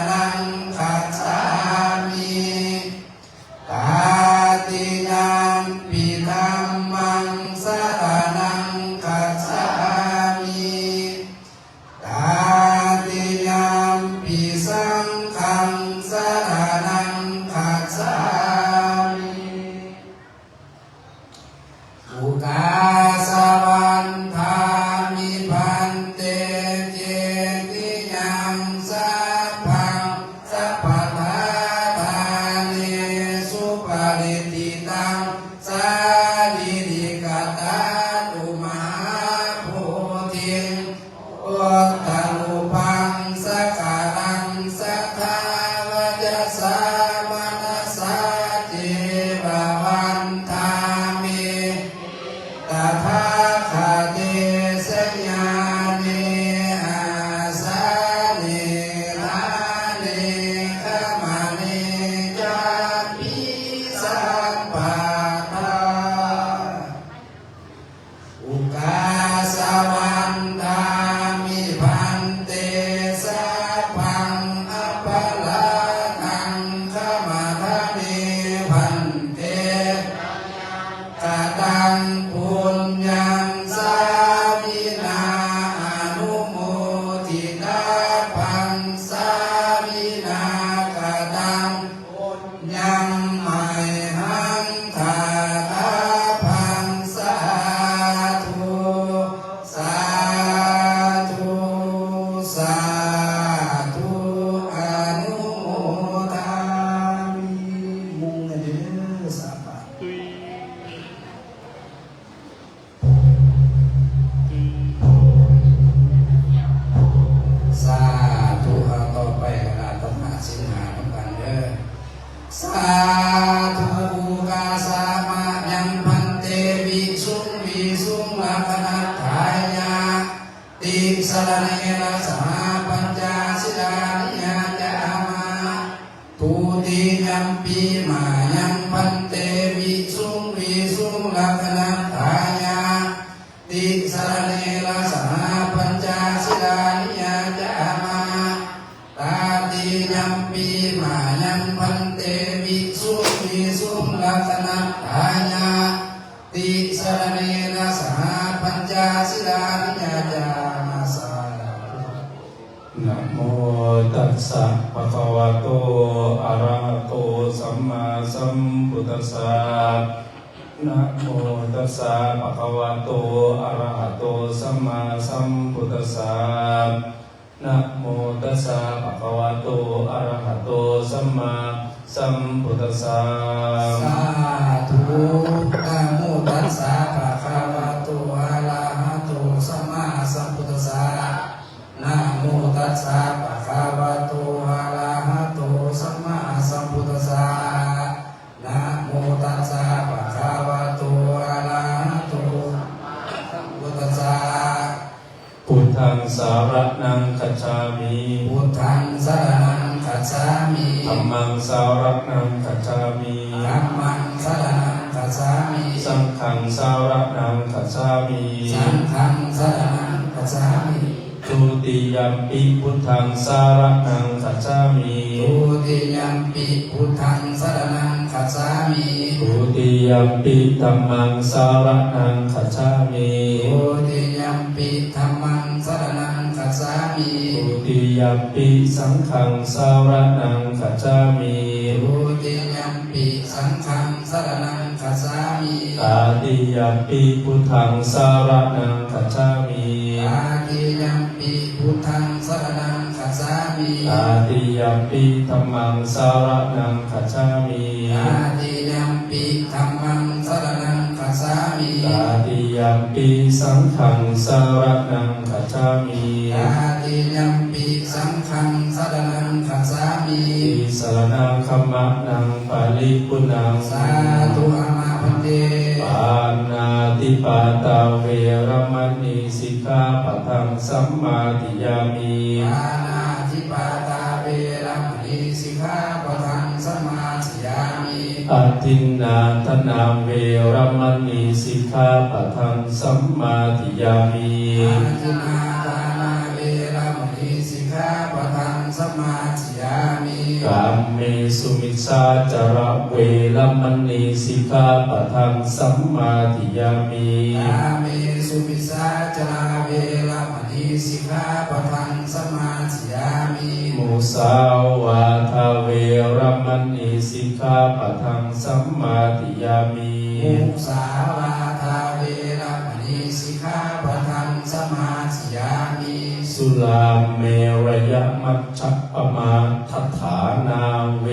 นังคัจฉามิตาติยัมปิธัมมังสรณังคัจฉามิตาติยัมปิสังฆังสรณังคัจฉามิอุกาสวันทามิพันเตเจติยังสัพพังสัพพทาทาเนสุปริติตังสาลิริกตาตุมหาโพธิงอุตตรุปังสักการังสัทธาวจสามนัสสะเจววันทามิตถาคเตสัญญาเนอาสาเนทาเนขมาเนจาปิสัพพะทาอุกาสวันทามิพันเตสัพพังอัปปะลาทังขมาทาเนพันเตกตังปุญญังสาวินาอนุโมทิตาพังสาวินากตังปุญญังไมหังคาถาพังสาธุสาธุสาธุอนุโมทามิมุงเดสาปะสาธุเอาต่อไปขณะต้องหาสินหาต้องกันเด้อสาธุอุกาสามะยังพันเตวิสุงลักขณัฏฐายะติสรณเนนะสหปัญจสิลานิยจามะทุติยัมปิมายังพันเตวิสุงลักขณัฏฐายะติสรณเนนะสหปัญจสิลานิยจามะตาติยัมปิมายังพันเตวิสุงลักขณัฏฐายะติสรณเนนะสหปัญจสิลานิยจามะสาธุนะโมตัสสะภะคะวะโตอะระหะโตสัมมาสัมพุทธัสสะนะโมตัสสะภะคะวะโตอะระหะโตสัมมาสัมพุทธัสสะนะโมตัสสะภะคะวะโตอะระหะโตสัมมาสัมพุทธัสสะสาธุนะโมตัสสะภะคะวะโตอะระหะโตสัมมาสัมพุทธัสสะนะโมตัสสะภะคะวะโตอะระหะโตสัมมาสัมพุทธัสสะนะโมตัสสะภะคะวะโตอะระหะโตสัมพุทธัสสะพุทธังสารนังคัจฉามิพุทธังสารนังคัจฉามิธัมมังสารนังคัจฉามิธัมมังสารนังคัจฉามิสังฆังสารนังคัจฉามิสังฆังสารนังคัจฉามิทุติยัมปิพุทธังสารนังคัจฉามิทุติยัมปิพุทธังสารนังคัจฉามิทุติยัมปิธัมมังสารนังคัจฉามิทุติยัมปิธัมมังสารนังคัจฉามิทุติยัมปิสังฆังสารนังคัจฉามิทุติยัมปิสังฆังสารนังคัจฉามิตาติยัมปิพุทธังสารนังคัจฉามิตาติยัมปิพุทธังสารนังคัจฉามิตาติยัมปิธัมมังสารนังคัจฉามิตาติยัมปิธัมมังสารนังคัจฉามิตาติยัมปิสังฆังสารนังคัจฉามิตาติยัมปิสังฆังสารนังคัจฉามิติสรณังคัมมะนังปาลิปุณังสาธุอามาพันเตปานาติปาตาเวรมณีสิกขาปะทังสัมมาทิยามิปานาติปาตาเวรมณีสิกขาปะทังสัมมาทิยามิอทินนาทนาเวรมณีสิกขาปะทังสัมมาทิยามิอทินนาทนาเวรมณีสิกขาปะทังสัมมา ธิยามิกามเมสุมิชฌาจาระเวรมณีสิกขาปะทังสัมมาทิยามิกาเมสุมิสาจาราเวรมณีสิกขาปะทังสมาธิยามิมุสาวาทาเวรมณีสิกขาปะทังสัมมาทิยามิมุสาวาทาเวรมณีสิกขาปะทังสมาธิยามิสุลาเมรยมัชฌัปปมาทัฏฐานาเว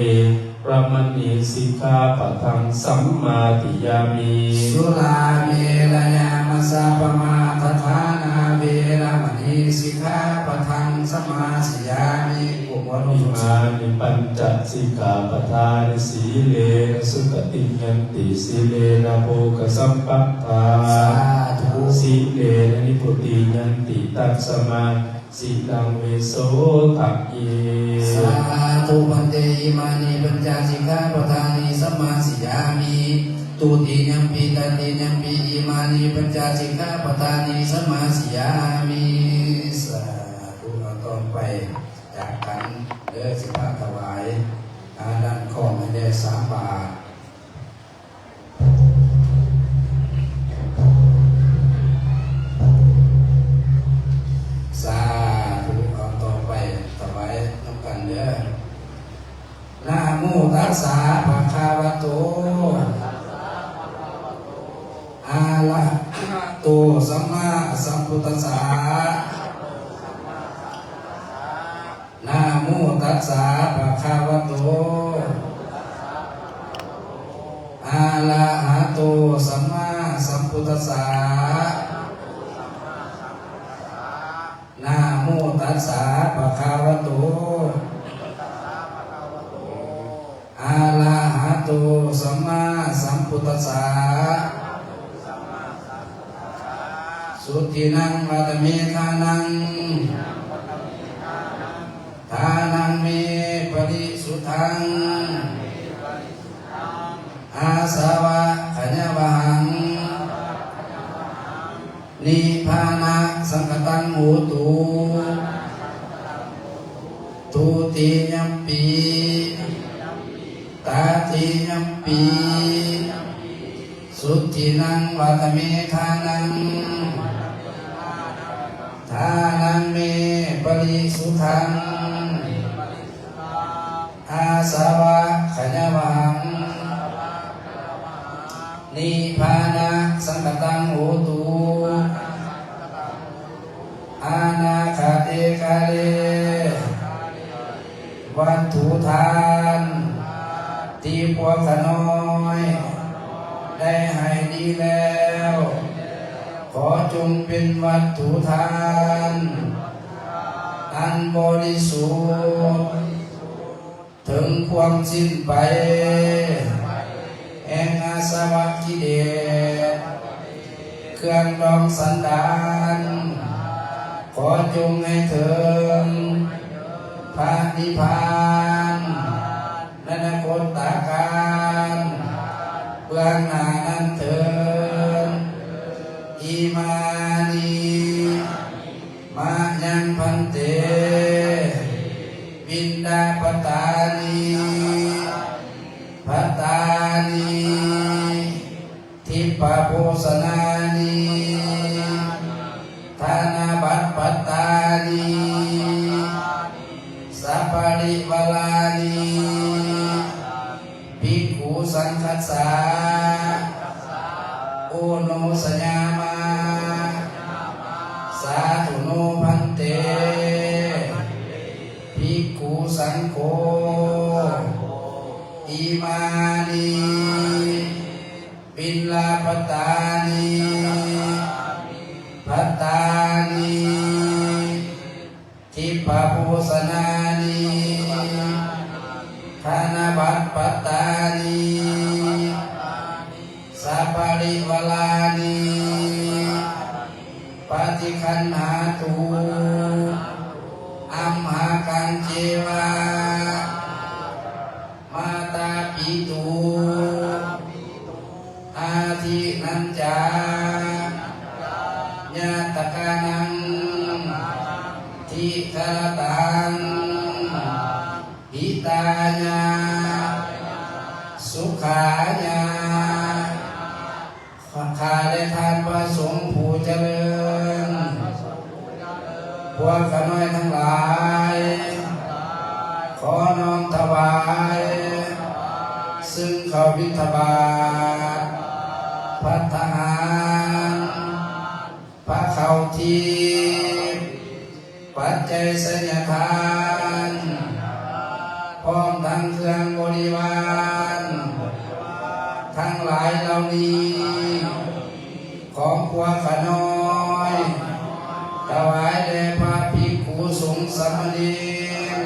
รมณีสิกขาปะทังสัมมาทิยามิสุลาเมรยมัสสะปมาทัฏฐานาเวรมณีสิกขาปะทังสมาธิยามิอุปโนอิมานิปัญจสิกขาปทานิสีเลนะสุขติยันติสีเลนะโภคสัมปัฏฐาสีเลนะนิพุติยันติตัสสมาสิลังเวโสทักเยสาธุปันเตอิมานิปัญจสิกขาปทานิสัมมาสิยามิตุติยัมปิตติยัมปิอิมานิปัญจสิกขาปทานิสัมมาสิยามิสาธุต่อไปจากกันเด้อสิพาถวายด้านของให้ได้3 บาทสาธุต่อไปถวายน้ำกันเด้อนะโมตัสสะภะคะวะโตอะระหะโตสัมมาสัมพุทธัสสะนะโมตัสสะภะคะวะโตอะระหะโตสัมมาสัมพุทธัสสะนะโมตัสสะภะคะวะโตอะระหะโตสัมมาสัมพุทธัสสะสุตินังวัตเมทานังทานังเมปริสุทธังอาสาวะขญวหังนิพพานะสังคตังโหตุทุติยัมปีตาติยัมปีสุตินังวัตเมทานังทานังเมปริสุทธังอาสาวะขญวหังนิพพานะสังคตังโหตุอานาคาเตกาเลวัตถุทานที่พวกขน้อยได้ให้ดีแล้วขอจงเป็นวัตถุทานอันบริสุทธิ์ถึงความสิ้นไปแห่งอาสวะกิเลสเครื่องดองสันดานขอจงให้ถึงพระนิพพานในอนาคตการเบื้องหน้านั้นเถิดอิมานิมายังพันเตวินดาปตานิพัตตานิทิปปโภสนานิธนาบัตปัตตานิสัพพะริวาลานิภิกขุสังคัสสะโอโนสยามาสาธุโนพันเตภิกขุสังโฆอิมานิปิลลาปตานิพัตตานิทิปปโภสนานิธนาบัตปัตตานิสัพพะริวาลานิปฏิคันหาตุอัมหากังเจวะมาตาปิตุอาทินันจาญาตกานังทิคารตัง หิตายะสุขายะข้าได้ทานประสงค์ผู้เจริญพวกข้าน้อยทั้งหลายขอน้อมถวายซึ่งข้าวบิณฑบาตภัตตาหารพระข้าวทิพย์ปัจจัยสัญญาทานพร้อมทั้งเครื่องบริวารทั้งหลายเหล่านี้ของพวกข้าน้อยถวายแด่พระภิกขุสงฆ์สามเณร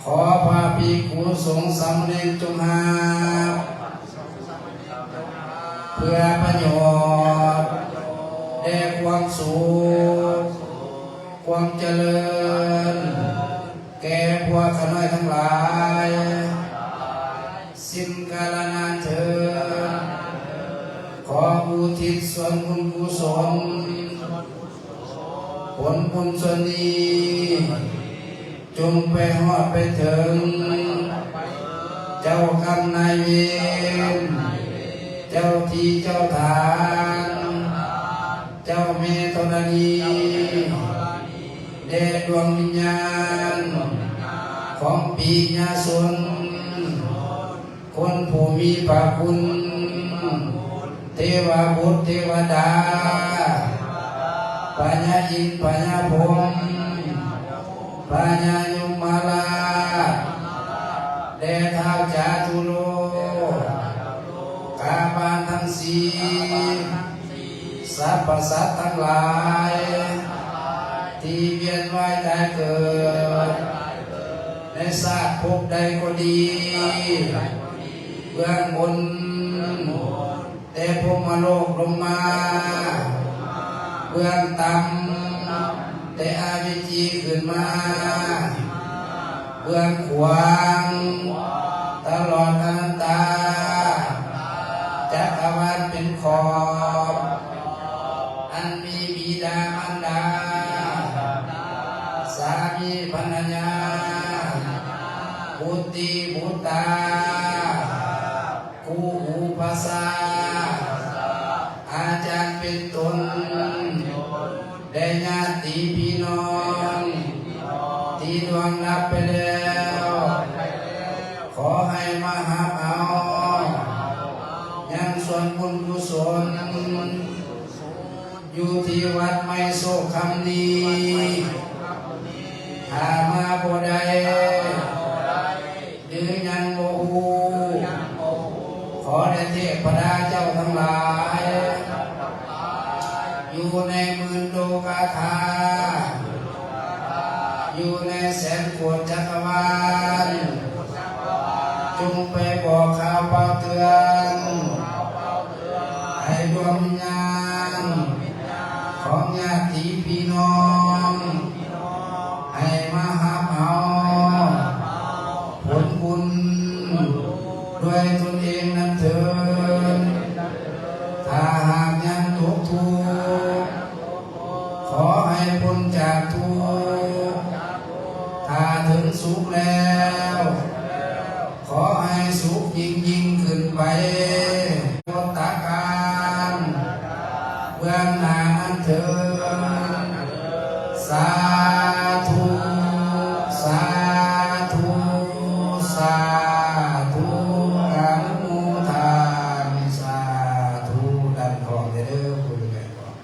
ขอพระภิกขุสงฆ์สามเณรจงหาเพื่อประโยชน์แด่ความสุขความเจริญแก่พวกข้าน้อยทั้งหลายสิ้นกาลนานเถิดขออุทิศส่วนบุญกุศลผลบุญส่วนนี้จงไปฮอดไปถึงเจ้ากรรมนายเวรเจ้าที่เจ้าทางเจ้าเมตตานีแด่ดวงวิญญาณของปีญาสนคนผู้มีพระคุณเทวบุตรเทวดาปัญญาอินทร์ปัญญาพรหมปัญญายมมาลาแด่ท้าวจาตุโลกาบาลทั้งสี่สรรพสัตว์ทั้งหลายที่เวียนว่ายตายเกิดในชาติภพใดก็ดีเบื้องบนแต่พรหมโลกลงมาเบื้องต่ำแต่อาวิจีขึ้นมาเบื้องขวางตลอดอนันตาจักรวาลเป็นขอบอันมีบิดามารดาสามีภรรยาบุตรีบุตราคู่อุปสาอาจารย์เป็นตนได้ญาติพี่น้องที่ดวงรับไปแล้วขอให้มาหาเอายังส่วนบุญกุศลอยู่ที่วัดไม่โศกคำนี้ถ้ามาบ่ได้หรือยังโมหูขอได้เทพดาเจ้าทั้งหลายอยู่ในหมื่นโลกาธาอยู่ในแสนโกฏจักรวาลจงไปบอกข่าวเป่าเตือนให้ดวงวิญญาณของญาติพี่น้องให้มาหาเอาผลบุญด้วยตนเองนั้นเถิดถ้าหากยังตกทุกข์ขอให้พ้นจากทุกข์ถ้าถึงสุขแล้วขอให้สุขยิ่งขึ้นไปวัฏการเบื้องหน้านั้นเถิดสาธุสาธุสาธุอนุโมทามิสาธุดันของเด้อคุยกันก่อน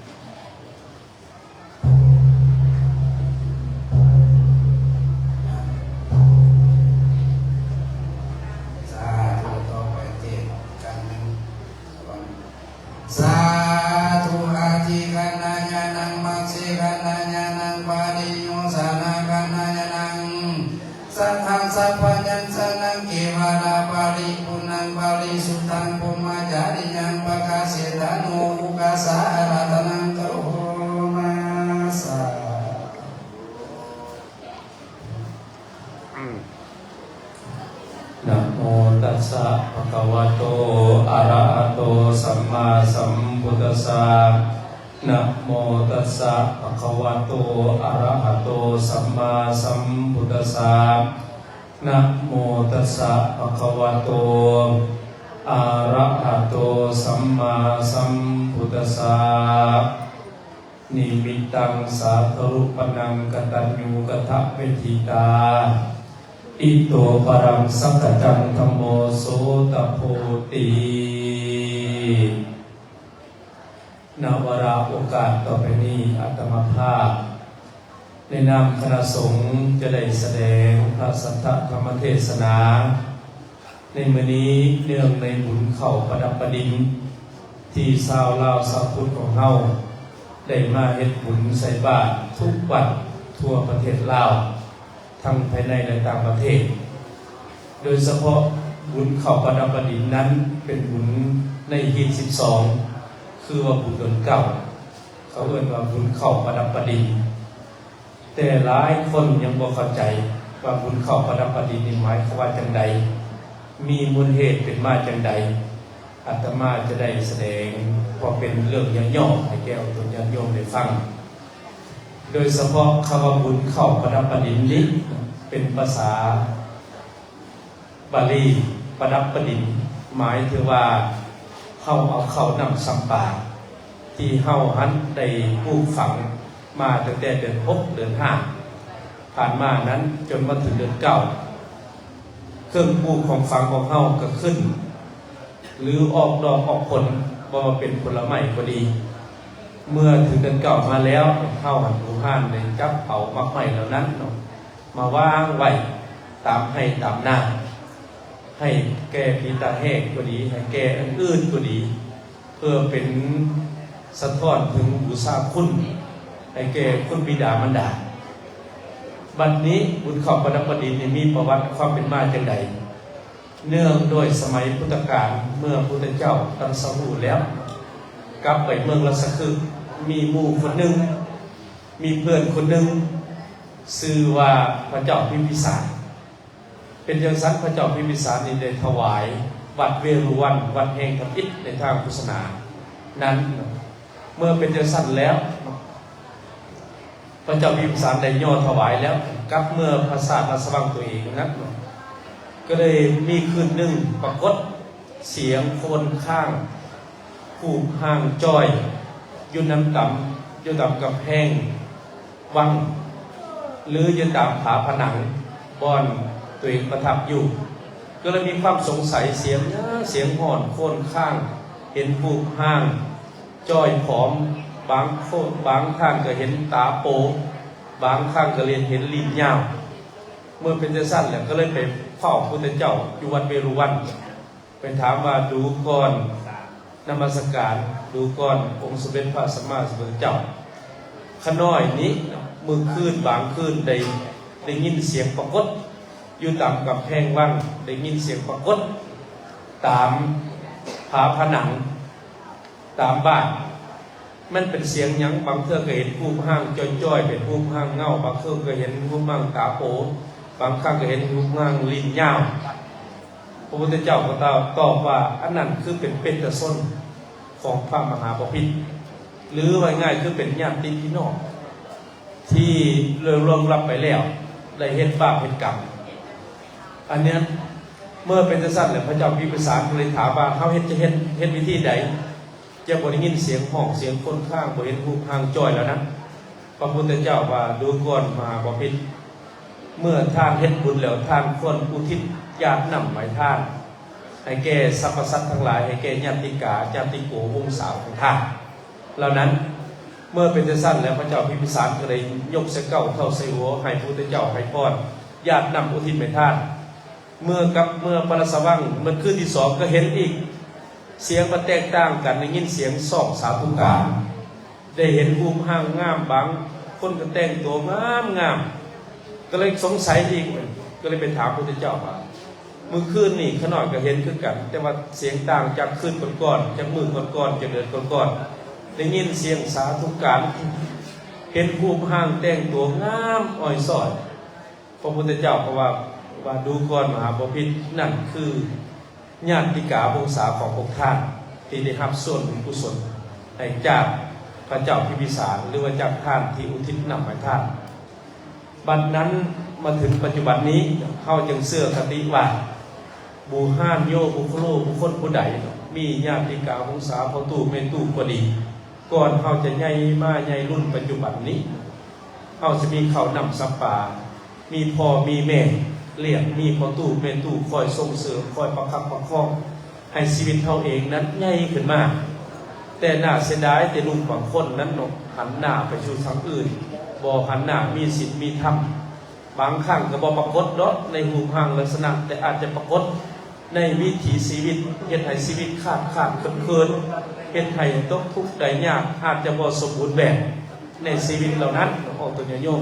สาธุต่อไปเทศกันหนึ่งสาธุอาทิกันนายานังมักสิกันนายานังปาริโยสานากันนายานังสัทธังสัพพัญญังสนังเกวาราปาริปุนังปาริสุทธังปุมาจาริยังปะกาเสตานุอุกาสาอารัตนังโตมาสา นะโมตัสสะภะคะวะโตอะระหะโตสัมมาสัมพุทธัสสะ นะโมตัสสะภะคะวะโตอะระหะโตสัมมาสัมพุทธัสสะนะโมตัสสะภะคะวะโตอะระหะโตสัมมาสัมพุทธัสสะนิมิตังสาธรุปนังกตัญญูกตเวทิตาอิโตปรังสักจังธัมโมโสตโพติณวาระโอกาสต่อไปนี้อาตมาภาพในนามคณะสงฆ์จะได้แสดงพระสัทธธรรมเทศนาในมื้อนี้เนื่องในบุญเข้าประดับประดิษฐ์ที่ชาวลาวชาวพุทธของเฮาได้มาเฮ็ดบุญใส่บาตรทุกวันทั่วประเทศลาวทั้งภายในและต่างประเทศโดยเฉพาะบุญเข้าประดับประดิษฐ์นั้นเป็นบุญในฮีต12คือว่าบุญเดือนเก้าเขาเรียกว่าบุญเข้าประดับประดิษฐ์แต่หลายคนยังบ่เข้าใจว่าบุญเข้าประดับประดิษฐ์นี่หมายความว่าจังใดมีมูลเหตุเป็นมาจังใดอาตมาจะได้แสดงพอเป็นเรื่องย่อๆให้แก่ตัวญาติโยมได้ฟังโดยเฉพาะคำว่าบุญเข้าประดับประดิษฐ์นี้เป็นภาษาบาลีประดับประดิษฐ์หมายถึงว่าเฮาเอาเข้านำสัมปาที่เฮาหันได้ปลูกฝังมาตั้งแต่เดือน6เดือน5ผ่านมานั้นจนมาถึงเดือน9เครื่องปลูกของฝังของเฮาก็ขึ้นหรือออกดอกออกผลบ่ว่าเป็นผลไม้ก็ดีเมื่อถึงเดือน9มาแล้วเฮาหันผู้ห้านได้จับเอามักไม้เหล่านั้นมาวางไว้ตามให้ตามหน้าให้แก่ผีตาแหกก็ดีให้แก่อันอื่นก็ดีเพื่อเป็นสะท้อนถึงบูชาคุณให้แก่คุณบิดามารดาบัดนี้บุญเข้าประดับประดิษฐ์มีประวัติความเป็นมาจังใดเนื่องด้วยสมัยพุทธกาลเมื่อพุทธเจ้าตรัสรู้แล้วกลับไปเมืองราชคฤห์มีหมู่คนหนึ่งมีเพื่อนคนหนึ่งชื่อว่าพระเจ้าพิมพิสารเป็นจังซั่นพระเจ้าพิมพิสารนี่ได้ถวายวัดเวรุวันวัดแห่งธรรมอิฐในทางพุทธศาสนานั้นเมื่อเป็นจังซั่นแล้วพระเจ้าพิมพิสารได้ย่อถวายแล้วกลับเมื่อพระศาสนาสว่างตัวเองนั้นก็เลยมีคืนหนึ่งปรากฏเสียงคนข้างผูกห่างจ้อยอยู่น้ำต่ำอยู่ต่ำกับแห้งวังหรืออยู่ตามผาผนังบอนตัวเองประทับอยู่ก็เลยมีความสงสัยเสียงห่อนโค่นข้างเห็นผูกห่างจ้อยผอมบางข้างก็เห็นตาโปบางข้างก็เห็นลิ้นยาวเมื่อเป็นจังซั่นแล้วก็เลยไปเฝ้าพุทธเจ้าอยู่วัดเวรุวันไปถามว่าดูก่อนนมัสการดูก่อนองค์สมเด็จพระสัมมาสัมพุทธเจ้าขน้อยนี้มือคืนบางคืนได้ยินเสียงปรากฏอยู่ตามกับแพงวังได้ยินเสียงปรากฏตามผาผนังตามบ้านมันเป็นเสียงหยังบางเทื่อก็เห็นรูปร่างจ้อยๆเป็นรูปร่างเงาบางเทื่อก็เห็นรูปร่างตาโปบางครั้งก็เห็นรูปร่างลิ้นยาวพระพุทธเจ้าก็ตอบว่าอันนั้นคือเป็นตะส้นของพระมหาบพิตรหรือว่าง่ายคือเป็นญาติพี่น้องที่ล่วงลับไปแล้วได้เฮ็ดบาปเฮ็ดกรรมอันนี้เมื่อเป็นจังซั่นแล้วพระเจ้าพิมพิสารก็เลยถามว่าเขาเฮ็ดวิธีใดจะบ่ได้ยินเสียงห้องเสียงคนข้างบ่เห็นรูปร่างจ้อยแล้วนะพระพุทธเจ้าว่าดูก่อนมหาบพิตรเมื่อท่านเฮ็ดบุญแล้วท่านควรอุทิศญาตินำไว้ท่านให้แก่สรรพสัตว์ทั้งหลายให้แก่ญาติกาญาติโกวงศาของท่านเหล่านั้นเมื่อเป็นจังซั่นแล้วพระเจ้าพิมพิสารก็เลยยกใส่เก้าเท่าใส่หัวให้พระพุทธเจ้าให้พรญาตินำอุทิศให้ท่านเมื่อปรสว่างเมื่อคืนที่2ก็เห็นอีกเสียงมันแตกต่างกันได้ยินเสียงสองสาธุการได้เห็นรูปร่างงามบางคนก็แต่งตัวงามก็เลยสงสัยอีกก็เลยไปถามพระพุทธเจ้าว่าเมื่อคืนนี่ขน้อยก็เห็นคือกันแต่ว่าเสียงต่างจากคืนก่อนๆจากมื้อก่อนๆจากเดือนก่อนๆได้ยินเสียงสาธุการเห็นรูปร่างแต่งตัวงามอ่อยสอดพระพุทธเจ้าก็ว่าดูก่อนมหาบพิตรนั่นคือญาติกาวงศาของพวกท่านที่ได้รับส่วนบุญกุศลให้จาก พระเจ้าพิมพิสารหรือว่าจักท่านที่อุทิศนำให้ท่านบัดนั้นมาถึงปัจจุบันนี้เฮาจึงเสื่อคติว่าบูห้านโยบุคโลบุคคลผู้ใดมีญาติกาของสาพ่อตู่แม่ตู่ก็ดีก่อนเฮาจะใหญ่มาใหญ่รุ่นปัจจุบันนี้เฮาจะมีข้าวนำสัปปามีพ่อมีแม่เลี้ยงมีพ่อตู่แม่ตู่คอยส่งเสริมคอยประคับประคองให้ชีวิตเฮาเองนั้นใหญ่ขึ้นมาแต่น่าเสียดายแต่ลูกบางคนนั้นหันหน้าไปสู่ทางอื่นบ่หันหน้ามีศีลมีธรรมบางครั้งก็บ่ปรากฏเนาะในรูปร่างลักษณะแต่อาจจะปรากฏในวิถีชีวิตเฮ็ดให้ชีวิตขาดเคินเฮ็ดให้ตกทุกข์ได้ยากอาจจะบ่สมบูรณ์แบบในชีวิตเหล่านั้นของตัวโยม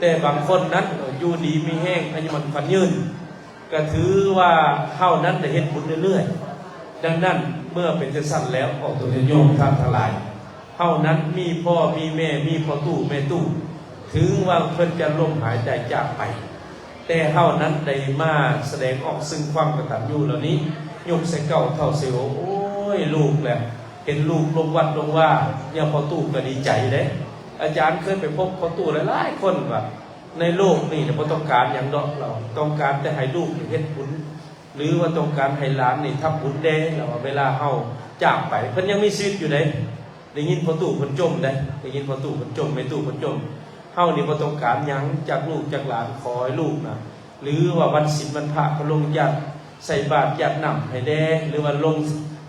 แต่บางคนนั้นอยู่ดีมีแห้งอายุมันพันยืนก็ถือว่าเฮานั้นได้เฮ็ดบุญเรื่อยๆดังนั้นเมื่อเป็นจังซั่นแล้วของตัวโยมท่านทั้งหลายเฮานั้นมีพ่อมีแม่มีพ่อตู่แม่ตู่ถึงว่าเพิ่นจะล้มหายใจจากไปแต่เฮานั้นได้มาแสดงออกซึ่งความกตัญญูเหล่านี้ยกใส่เก่าเท่าเสียวโอ้ยลูกแหละเห็นลูกลงวัดลงว่าเนี่ยพ่อตู่ก็ดีใจเด้อาจารย์เคยไปพบพ่อตู่หลายๆคนว่าในโลกนี่บ่ต้องการหยังดอกเราต้องการแต่ให้ลูกเฮ็ดบุญหรือว่าต้องการให้หลานนี่ทำบุญได้แล้วเวลาเฮาจากไปเพิ่นยังมีชีวิตอยู่เด้ได้ยินพ่อตู่เพิ่นจมได้ยินพ่อตู่เพิ่นจมแม่ตู่เพิ่นจมเฮานี่บ่ต้องการหยังจากลูกจากหลานขอให้ลูกนะหรือว่าวันศีลวันพระก็ลงญาติใส่บาตรญาตินำให้แดหรือว่าลง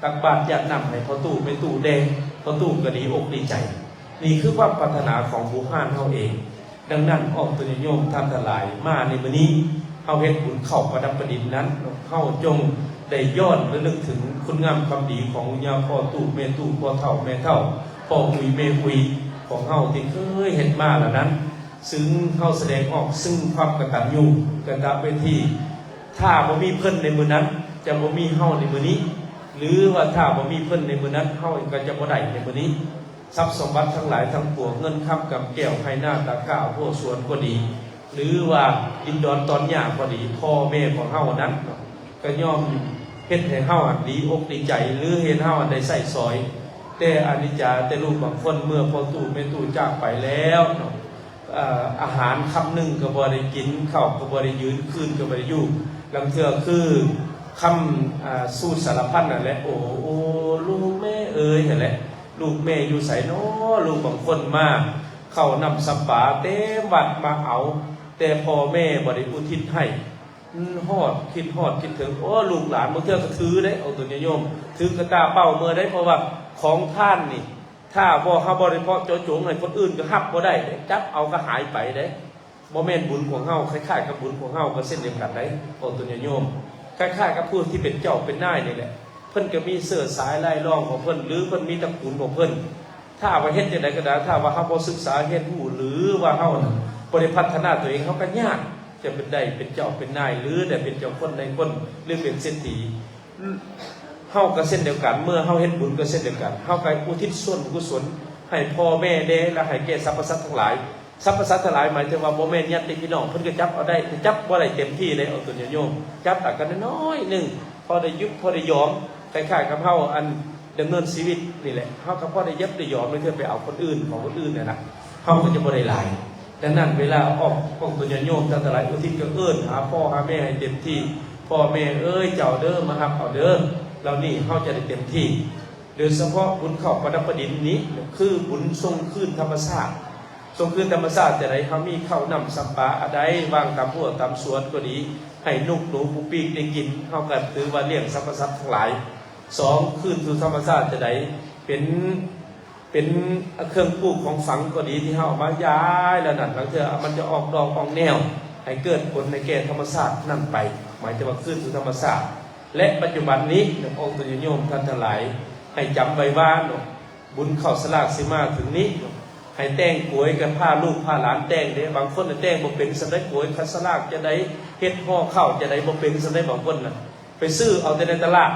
ตักบาตรญาตินำให้พ่อตู่แม่ตู่แดพ่อตู่ก็ดีอกดีใจนี่คือความปรารถนาของผู้ห้านเฮาเองดังนั้นออกตัวโยมท่านทั้งหลายมาในมื้อนี้เฮาเฮ็ดบุญเข้าประดับประดิษฐ์นั้นเฮาจงได้ย้อนระลึกถึงคุณงามความดีของย่าพ่อตู่แม่ตู่พ่อเฒ่าแม่เฒ่าพ่ออุยแม่อุยของเฮาที่เคยเฮ็ดมาแล้วนั้นซึ่งเฮาแสดงออกซึ่งความกตัญญูกตเวทีถ้าบ่มีเพิ่นในมื้อนั้นจะบ่มีเฮาในมื้อนี้หรือว่าถ้าบ่มีเพิ่นในมื้อนั้นเฮาก็จะบ่ได้ในมื้อนี้ทรัพย์สมบัติทั้งหลายทั้งปวงเงินคำกับแก้วไผ่หน้าตาก้าวพวกสวนก็ดีหรือว่าดินดอนตอนหญ้าก็ดีพ่อแม่ของเฮานั้นก็ย่อมเฮ็ดให้เฮาดีอกดีใจหรือเฮ็ดเฮาได้ใส่ซอยแต่อนิจจาแต่ลูกบางคนเมื่อพ่อตู่แม่ตู่จากไปแล้วอาหารคำหนึ่งก็บ่ได้กินข้าวก็บ่ได้ยืนคืนก็บ่ได้อยู่ลังเทื่อคือคำสู้สารพัดนั่นแหละโอ้ลูกแม่เอ๋ยนั่นแหละลูกแม่อยู่ไสน้อลูกบางคนมาเข้านำสัปปาเต็มวัดมาเอาแต่พ่อแม่บ่ได้อุทิศให้ฮอดคิดถึงโอ้ลูกหลานบางเทื่อก็ถือได้เอาตัวโยมถือกระตาเป้าเมื่อได้เพราะว่าของท่านนี่ถ้าบ่เฮาบ่ได้เพาะเจาะจงให้คนอื่นก็รับบ่ได้จับเอาก็หายไปเด้บ่แม่นบุญของเฮาคล้ายๆกับบุญของเฮาก็เช่นเดียวกันได้เอาตัวโยมคล้ายๆกับผู้ที่เป็นเจ้าเป็นนายนี่แหละเพิ่นก็มีเสื้อสายลายรองของเพิ่นหรือเพิ่นมีตระกูลของเพิ่นถ้าว่าเฮ็ดจังได๋ก็ได้ถ้าว่าเฮาบ่ศึกษาเฮ็ดรู้หรือว่าเฮาบ่ได้พัฒนาตัวเองเฮาก็ยากจะเป็นได้เป็นเจ้าเป็นนายหรือได้เป็นเจ้าคนในคนหรือเป็นเศรษฐีเฮาก็เช่นเดียวกันเมื่อเฮาเฮ็ดบุญก็เช่นเดียวกันเฮาก็อุทิศส่วนกุศลให้พ่อแม่เด้และให้แก่สรรพสัตว์ทั้งหลายสรรพสัตว์ทั้งหลายหมายถึงว่าบ่แม่นญาติพี่น้องเพิ่นก็จับเอาได้จับบ่ได้เต็มที่เลยเอาตัวโยมจับแต่กันน้อยนึงพอได้ยุบพอได้ยอมคล้ายๆกับเฮาอันดำเนินชีวิตนี่แหละเฮาก็พอได้ยับได้ยอมไม่เทื่อไปเอาคนอื่นของคนอื่นนะเฮาก็จะบ่ได้หลายดังนั้นเวลาออกของตัวโยมทั้งหลายอุทิศก็เอิ้นหาพ่อหาแม่ให้เต็มที่พ่อแม่เอ้ยเจ้าเด้อมารับเอาเด้อเรานี่เฮาจะได้เต็มที่โดยเฉพาะบุญเข้าประดับประดิษฐ์นี้คือบุญทรงคืนธรรมชาติทรงคืนธรรมชาติจะได้เฮามีข้าวนำสัปปะอะใดวางตามหัวตามสวนก็ดีให้นกหนูปูปีกได้กินเฮาก็ถือว่าเลี้ยงสรรพสัตว์ทั้งหลาย2คืนสู่ธรรมชาติจะได้เป็นเครื่องปลูกของฝังก็ดีที่เฮามาย้ายแล้วนั่นบางเทื่อมันจะออกดอกออกแนวให้เกิดผลในแก่ธรรมชาตินั่นไปหมายถึงว่าคืนสู่ธรรมชาติและปัจจุบันนี้องค์ตัวโยมท่านทั้งหลายให้จำไว้ว่าบุญเข้าสลากสิมาถึงนี้ให้แต่งกวยกันผ้าลูกผ้าหลานแต่งเด้บางคนแต่งบ่เป็นสำเร็จกวยคัสลากจะได้เฮ็ดห่อข้าวจะได้บ่เป็นสำเร็จบางคนน่ะไปซื้อเอาแต่ในตลาด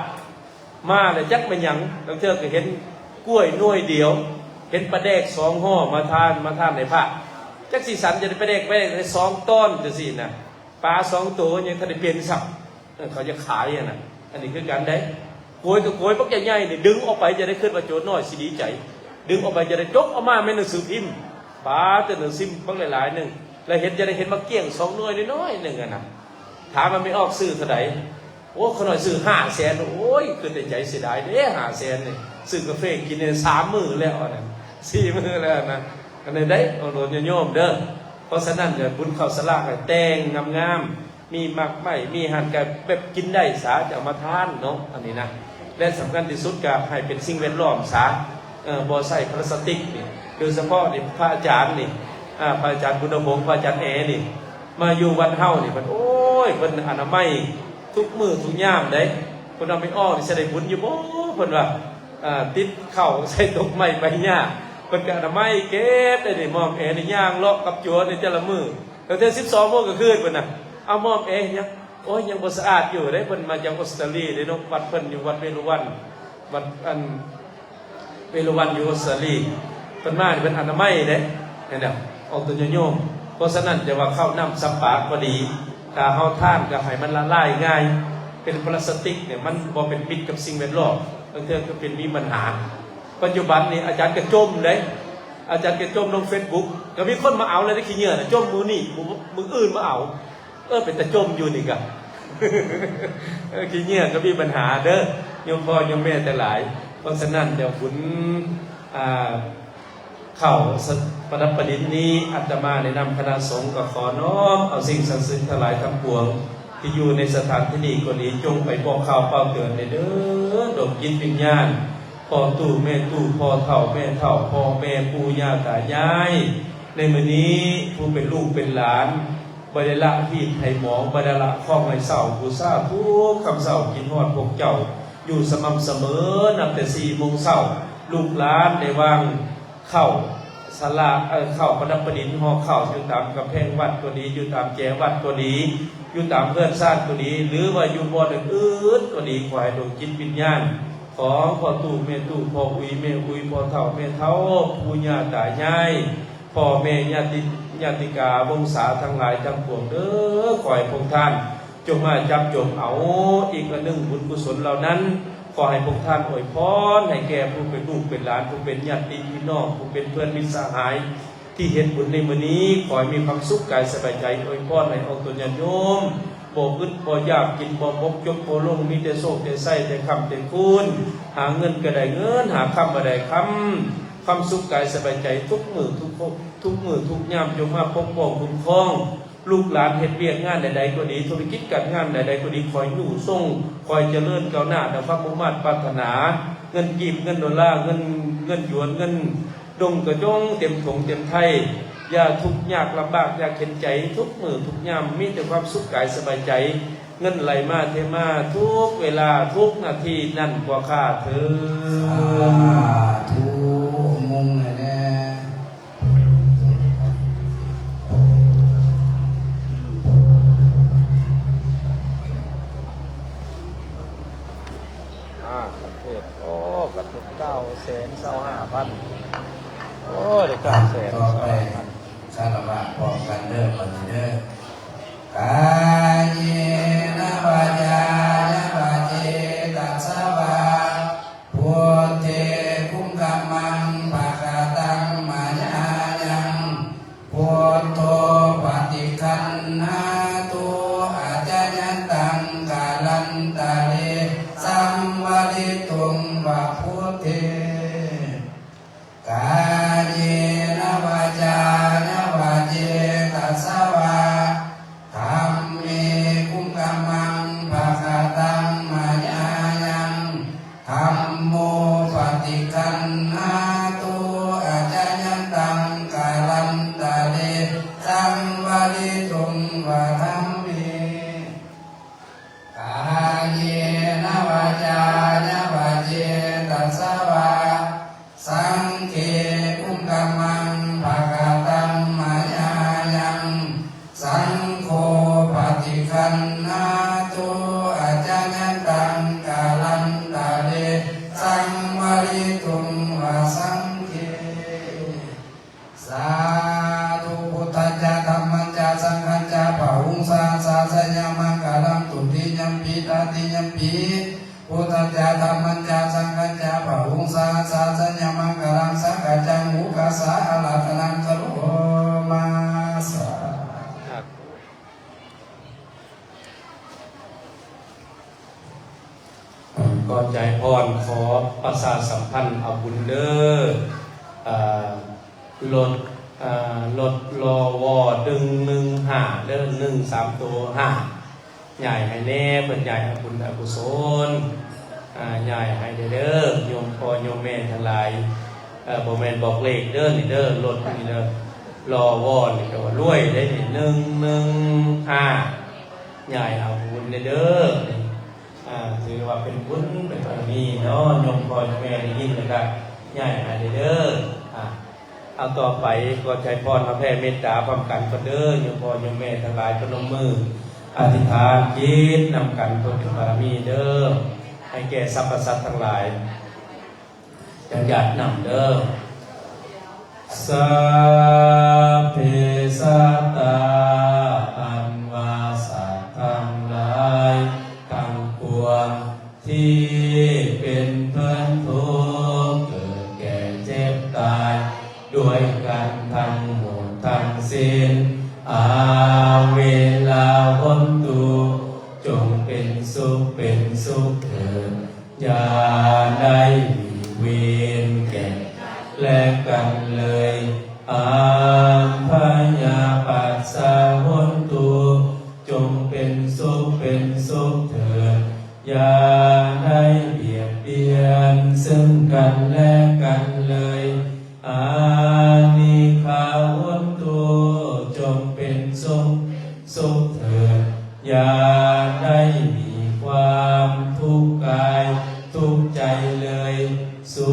มาแล้วจักเป็นหยังบางเทื่อก็เห็นกล้วยหน่วยเดียวเห็นปลาแดก2ห่อมาทานในผ้าจักสิสันจะได้ปลาแดกได้2ต้นจังซี่น่ะปลา2ตัวยังทันได้เปลี่ยนสับเขาจะขายน่ะอันนี้คือการได้โกยกับโกยปักใหญ่ๆนี่ดึงออกไปจะได้ขึ้นมาโจน้อยสิดีใจ ดึงออกไปจะได้จกออกมาไม่หนังสือพิมพ์ป้าแต่หนังสือพิมพ์หลายๆหนึ่งแล้วเห็นจะได้เห็นมาเกี่ยง2 หน่วยน้อยๆหนึ่งอะนะถามมันไม่ออกซื้อเท่าไหร่โอ้ขน่อยซื้อ500,000โอ้ยคือแต่ใจเสียดายเด้500,000นี่ซื้อกาแฟกินใน3 มื้อแล้วนะ4 มื้อแล้วนะอันนี้ได้โอนโยมเด้อเพราะฉะนั้นเดี๋ยวบุญข้าวสลากแต่งงามๆมีหมักไหมมีหั่นกับแบบกินได้สาจะมาทานเนาะอันนี้นะและสำคัญที่สุดก็ให้เป็นสิ่งแวดล้อมสาบ่ใส่พลาสติกนี่โดยเฉพาะนี่พระอาจารย์นี่พระอาจารย์บุญพงศ์พระอาจารย์นี่มาอยู่วัดเฮานี่มันโอ้ยเพิ่นอนามัยทุกมื้อทุกยามเด้เพิ่นเอาไปอ้อนี่สิได้บุญอยู่บ่เพิ่นว่าติดเข้าใส่ตกไม้ใบหญ้าเพิ่นก็อนามัยเก็บได้นี่มอมนี่ย่างเลาะกับจัวนี่แต่ละมื้อตั้งแต่12 โมงก็คืนเพิ่นน่ะเอามอมยังโอ้ยยังบ่สะอาดอยู่เด้เพิ่นมาจากออสเตรเลียเด้เนาะวัดเพิ่นอยู่วัดเวรุวันวัดเวรุวันอยู่ออสเตรเลียเพิ่นมานี่เพิ่นอนามัยเด้เห็นบ่ออกตัวโยมเพราะฉะนั้นจะว่าเข้าน้ำสัมปากก็ดีถ้าเฮาทานก็ให้มันละลายง่ายเป็นพลาสติกเนี่ยมันบ่เป็นมิตรกับสิ่งแวดล้อมบางเทื่อก็เป็นมีปัญหาปัจจุบันนี้อาจารย์ก็จมเลยอาจารย์ก็จมลง Facebook ก็มีคนมาเอาเลยได้ขี้เหงื่อน่ะจมมือนี่มืออื่นมาเอาเป็นแต่จมอยู่นี่ก็ ขี้เหงื่อก็มีปัญหาเด้อโยมพ่อโยมแม่แต่หลายเพราะฉะนั้นเดี๋ยวบุญเข้าประดับประดิษฐ์นี้อาตมาในนำคณะสงฆ์ก็ขอน้อมเอาสิ่งศักดิ์สิทธิ์ทั้งหลายทั้งปวงที่อยู่ในสถานที่นี้ก็ดีจงไปบอกข่าวเป่าเตือนในเด้อดมจิตวิญญาณพ่อตู่แม่ตู่พ่อเฒ่าแม่เฒ่าพ่อแม่ปู่ย่าตายายในมื้อนี้ผู้เป็นลูกเป็นหลานบ่ได้ละผิดให้หมองบ่ได้ละข้องให้เศร้าผู้ซาทุกคำเศร้ากินฮอดพวกเจ้าอยู่สม่ำเสมอนับแต่4 โมงเช้าลูกหลานได้วางเข้าศาลาเข้าประดับประดิษฐ์ห่อเข้าอยู่ตามกำแพงวัดก็ดีอยู่ตามแจวัดก็ดีอยู่ตามเพื่อนชาติก็ดีหรือว่าอยู่บ่อนอื่นๆก็ดีขอให้ดวงจิตวิญญาณของพ่อตู่แม่ตู่พ่ออุยแม่อุยพ่อเฒ่าแม่เฒ่าปู่ย่าตายายพ่อแม่ญาติกาวงศาทั้งหลายทั้งปวงเด้อขอให้พวกท่านจงมาจับจงเอาอีกอันหนึ่งบุญกุศลเหล่านั้นขอให้พวกท่านอวยพรให้แก่ผู้เป็นลูกเป็นหลานผู้เป็นญาติพี่น้องผู้เป็นเพื่อนมิตรสหายที่เห็นบุญในมื้อนี้ขอให้มีความสุขกายสบายใจอวยพรให้องค์ตนญาติโยมบ่อึดบ่อยากกินบ่บกจกบ่ลงมีแต่โชคแต่ไส้แต่คำแต่คุณหาเงินก็ได้เงินหาคำก็ได้คำความสุขกายสบายใจทุกมื้อทุกมื้อทุกยามจงมาปกป้องคุ้มครองลูกหลานเฮ็ดเวียกงานใดๆก็ดีธุรกิจการงานใดๆก็ดีคอยอยู่ส่งคอยเจริญก้าวหน้าในความมุ่งมั่นปรารถนาเงินกีบเงินดอลลาร์เงินหยวนเงินดงกระจงเต็มถงเต็มไทยอย่าทุกข์ยากลำบากอย่าเข็นใจทุกมื้อทุกยามมีแต่ความสุขกายสบายใจเงินไหลมาเทมาทุกเวลาทุกนาทีนั่นกว่าค่าเถิดทุกมุงเลยนะประเทศประเทศ925,000โอ้ได้900,000ต่อไปคารวะพร้อมกันเด้อบัดนี้เด้อกายเยนะวาจายะวาเจตัสสะวะพุทเทคุมกัมมังภะคะตังมายายังพุทโธปฏิคันนาตุอาจายันตังกาลันตะเลสัมวะริตุงวะพุทเทกายเยนะวาจายะวาเจตัสสะวะธัมเมคุมกัมมังภะคะตังมายายังธัมโมปฏิคันนาตุอาจายันตังกาลันตะเลสัมวะริตุงวะธัมเมกายเยนะวาจายะวาเจตัสสะวะสังเฆคุมกัมมังภะคะตังมายายังสังโฆปฏิคันนาตุอาจายันตังกาลันตะเลสัมวะริตุงวะสังเฆสาธุพุทธัจจะธัมมัจจะสังฆัจจะปะหุงสาสาสยามังกาลังตุติยัมปิตาติยัมปิพุทธัจจะธัมมัจจะสังฆัจจะปะหุงสาสาสยามังกาลังสังฆ ก็ใจพรขอประสาสัมพันธ์เอาบุญเด้อลดรอวอดึง1 5เด้อ1 3ตัว5ใหญ่ให้แน่เพิ่นใหญ่อบุญอกุศลใหญ่ให้เด้อโยมพ่อโยมแม่ทั้งหลายบ่แม่นบอกเลขเด้อนี่เด้อลดนี่เด้อรอวอนี่ก็ว่ารวยได้นี่1 5ใหญ่เอาบุญเด้อถือว่าเป็นบุญเป็นบารมีเนาะโยมพ่อโยมแม่ได้ยินแล้วก็ใหญ่ให้เด้อเอาต่อไปก็ใจพรมาแผ่เมตตาพร้อมกันก็เด้อโยมพ่อโยมแม่ทั้งหลายพนมมืออธิษฐานจิตนำกันเพื่อเป็นบารมีเด้อให้แก่สรรพสัตว์ทั้งหลายจังหยัดนำเด้อสัพเพสัตตาอันวาสัตว์ทั้งหลายทั้งปวงที่เป็นเพื่อนทุกข์เกิดแก่เจ็บตายด้วยกันทั้งหมดทั้งสิ้นเวลาพ้นทุกข์จงเป็นสุขเถิดอย่าได้เวีนแก่และกันเลยพยาปัสสะพ้นทุกข์จงเป็นสุขเถิดอย่าได้เบียดเบียนซึ่งกันและกันเลยนิพพานตุจงเป็นสุขเถิดอย่าได้มีความทุกข์กายทุกข์ใจเลยสุ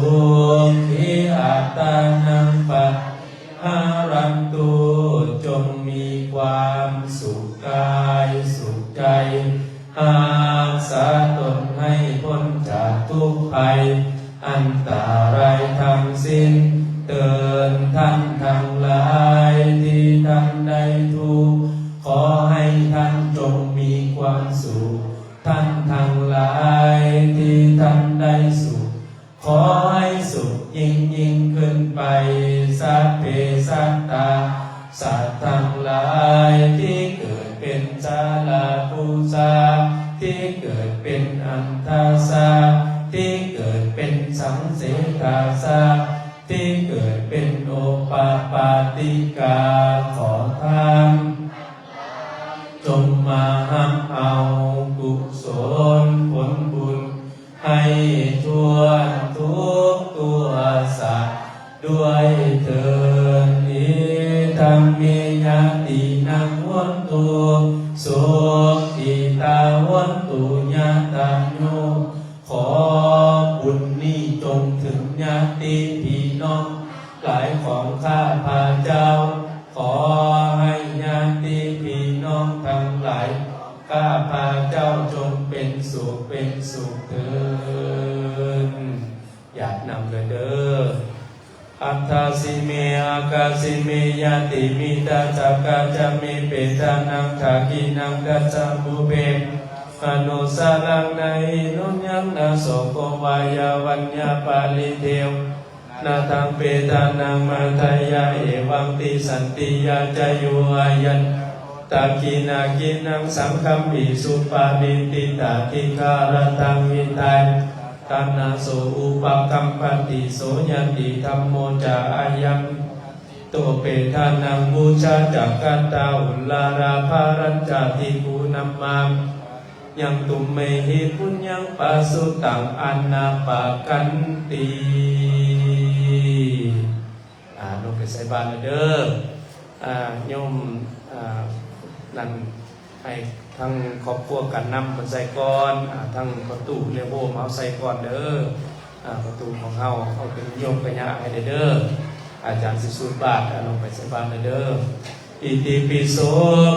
ขีอัตตานังปัฏฐารันตุจงมีความสุขกายสุขใจรักษาตนให้พ้นจากทุกข์ภัยอันตรายทั้งสิ้นเตือนท่านทั้งหลายที่ท่านได้ทุกข์ขอให้ท่านจงมีความสุขท่านทั้งหลายที่ท่านได้สุขขอให้สุขยิ่งขึ้นไปสัพเพสัตตาสัตว์ทั้งหลายที่เกิดเป็นจาลาภูชาที่เกิดเป็นอันทาสาที่เกิดเป็นสังเสกาสาที่เกิดเป็นโอปปาติกาขอทานจงมาหักเอากุศลผลบุญให้ทั่วทุกตัวสัตว์ด้วยเถิดอิทัมเมยตินังวันตุสุขิตาวันตุญาตาโยขอบุญนี้จงถึงญาติพี่น้องหลายของข้าพระเจ้าขอให้ญาติพี่น้องทั้งหลายข้าพระเจ้าจงเป็นสุขเถิดอยากนำเลยเด้ออัตถาสิเมอากาสิเมยติมิตาจักกาจะเมเปตานังทากินังกัจจมุเบอนุสารังนาหินุญญังนาโสโกวายาวัญญาปาลิเทวนาทังเปตานังมาทายาเอวังติสันติยาจายุอายันตากินากินังสังคัมปิสุปาดิติตาคิคารตังวิทัยตานาโสอุปกัมปันติโสยันติธัมโมจาอายัมโตเปทานังบูชาจักขันตาอุลลาราภารัญจาติกูนัมมังยังตุมเมหิปุญญังปัสสุตังอันนาปะกันติลงไปใส่บาตรเด้อโยมนั่นให้ทั้งครอบครัวกันนำคนใส่ก้อนทั้งประตูเรียโบมเอาใส่ก้อนเด้อประตูของเฮาเอาเป็นโยมกัญญาให้เด้ออาจารย์สิสูตรบาตรลงไปใส่บาตรเด้ออิติปิโส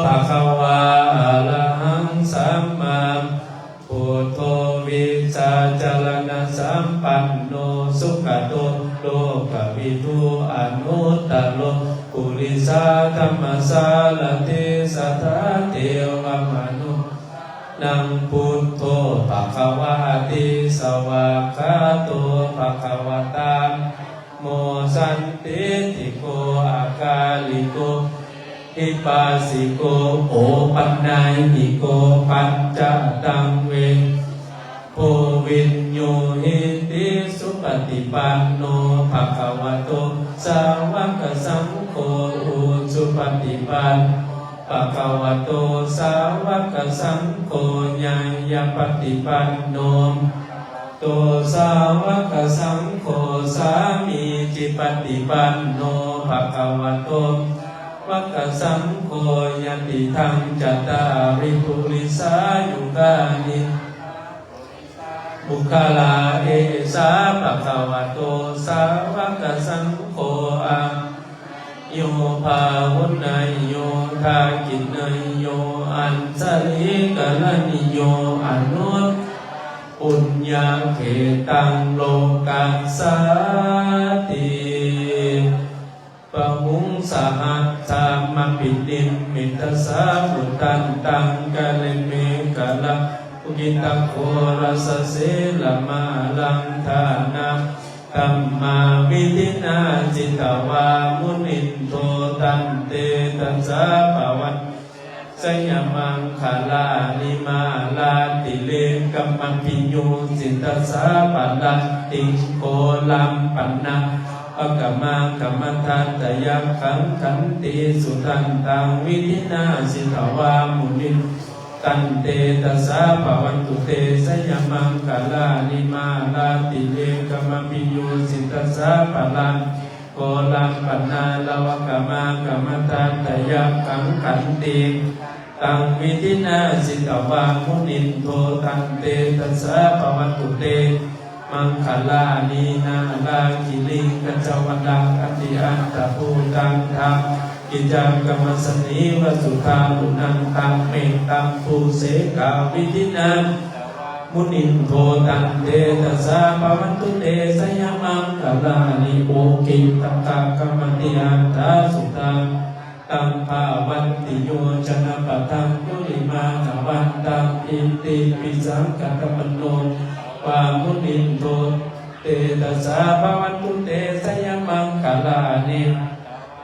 ภะคะวะอะระหังสัมมาพุทโธวิชาจารณะสัมปันโนสุขโตโลกวิทูอนุตตโลปุริสาธัมมสารติสัทธาเทวมนุนังพุทโธภะคะวะติสวากขาโตภะคะวะตาโมสันติติโกอากาลิโกอิปัสสิโกโอปันนายหิโกปัญจตังเว โพวินโยหิติสุปฏิปันโนภะคะวะโตสาวกสังโฆอุสุปฏิปันภะคะวะโตสาวกสังโฆญาญาปฏิปันโนโตสาวกสังโฆสามีจิปฏิปันโนภะคะวะโตวัคสังโฆยติทังจัตตาริปุริสายุกานิบุคลาเอสาภะคะวะโตสาวกสังโฆอะโยภาวุนายโยทากินายโยอันสลิกะลนิโยอนุปุญญาเขตังโลกัสสาติปะหุงสหัสสามปิดิมมิตสาบุตันตังกะเลเมกะละอุกิตโครัสเสละมาลังทานาธัมมาวิธินาจิตวามุนินโทตันเตตัสสะภะวันสยมังคลานิมาลาติเลกัมมัมปิโยจิตตัสสะปะลันติโกลัมปันนาอะกะมังกัมมันทันตยักขังขันติสุตันตังวิธินาจิตวามุนินตันเตตัสสะภะวันตุเตสยมังคลานิมาลาติเลกัมมัมปิโยจิตตัสสะปะลันโกลัมปันนาลาวะกะมังกัมมันทันตยักขังขันติตังวิธินาจิตวามุนินโทตันเตตัสสะภะวันตุเตมังคลานีนาลาคิลิงกัจจวัดังอติอันตภูตังธรรมกิจังกรรมสนิวสุธาลุนันตังเมตตังภูเสกาวิธินามุนินโทตันเตตัสสะภะวันตุเตสยมังคลานิโอกิตังกัมมติอันตาสุตังตังภาวันติโยชนะปะทังยุริมาขวันตังอิติปิสังกัตตมโนวามุนินโทเตตัสสะภะวันตุเตสยมังคลานิ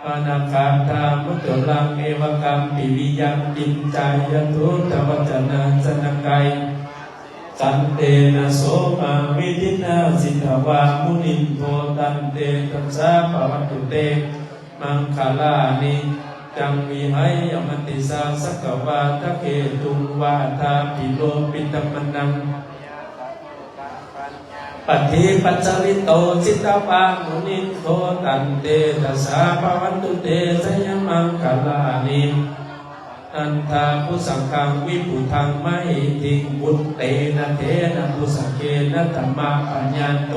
ปานาคาธามุตโตลังเอวกัมปิวิยังจินจายตุตวัจนะสนกัยสันเตนะโสมาวิธินาสิทวามุนินโทตันเตตัสสะภะวันตุเตมังคลานิจังวิไหยมติสาสกวาทะเกตุวาทาปิโลปิตมนังปฏิปัจจลิโตจิตตวามุนินโทตันเตตัสสะภะวันตุเตสยมังคลานิอันทาพุสังฆังวิปุถังไมทิงบุตเตนะเทนะพุสังเกนะธัมมาปัญญาโต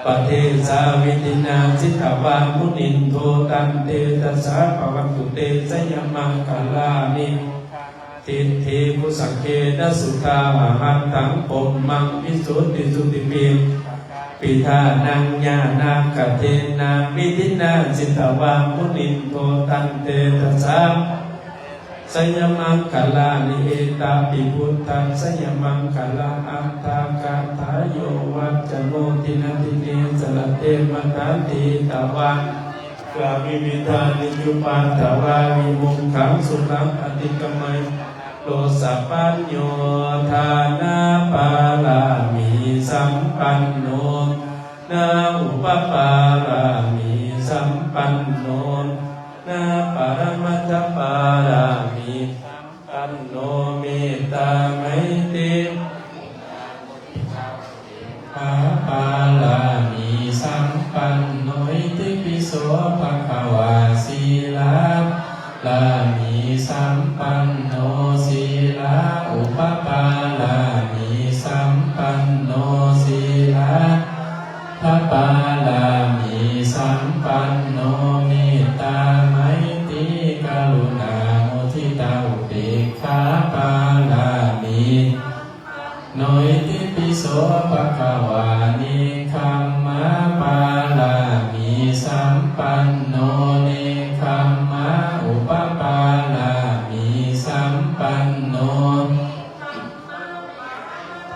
ปะเทสาวิตินาจิตตวามุนินโทตันเตตัสสะภะวันตุเตสยมังคลานิทิฏฐิพุสังเกนะสุทามหันตังปมมังวิสุทธิสุติปิปิธานังญาณังกเทนาวิธินาจิตตวามุนินโทตันเตตัสสะสยมังคลานิเอตาปิพุทธังสยมังคลาอัตตากาทายโยวัจจโนตินาติเนสละเตมตันติตวากาวิวิธานิจุปันตวาวิมุขขังสุขังอติกมัยโลสัพพัญโยธานาปาลามิสัมปันโนนาอุปปาลามิสัมปันโนนาปรมัตถปาลามิสัมปันโนเมตตาไมตรีปาปาลามิสัมปันโนอิติปิโสภะคะวาสีลาลามิสัมปันโนสีลาอุปปาลามิสัมปันโนสีลาภะปาลามิสัมปันโนเมตตาไมตรีกรุณาโมทิตาอุเบกขาปาลามิโนอิติปิโสภะคะวานิคัมมะปาลามิสัมปันโนเนคัมมะอุปปาลามิสัมปันโน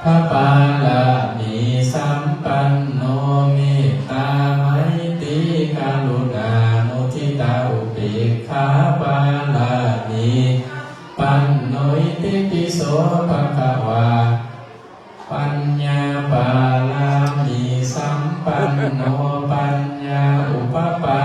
ภะปาลามิสัมปันโนเมตตาไมตรีกรุณาโมทิตาอุเบกขาปาลามิปันโนอิติปิโสภะคะวาปัน บาลามีสัมปันโนปัญญาอุปปา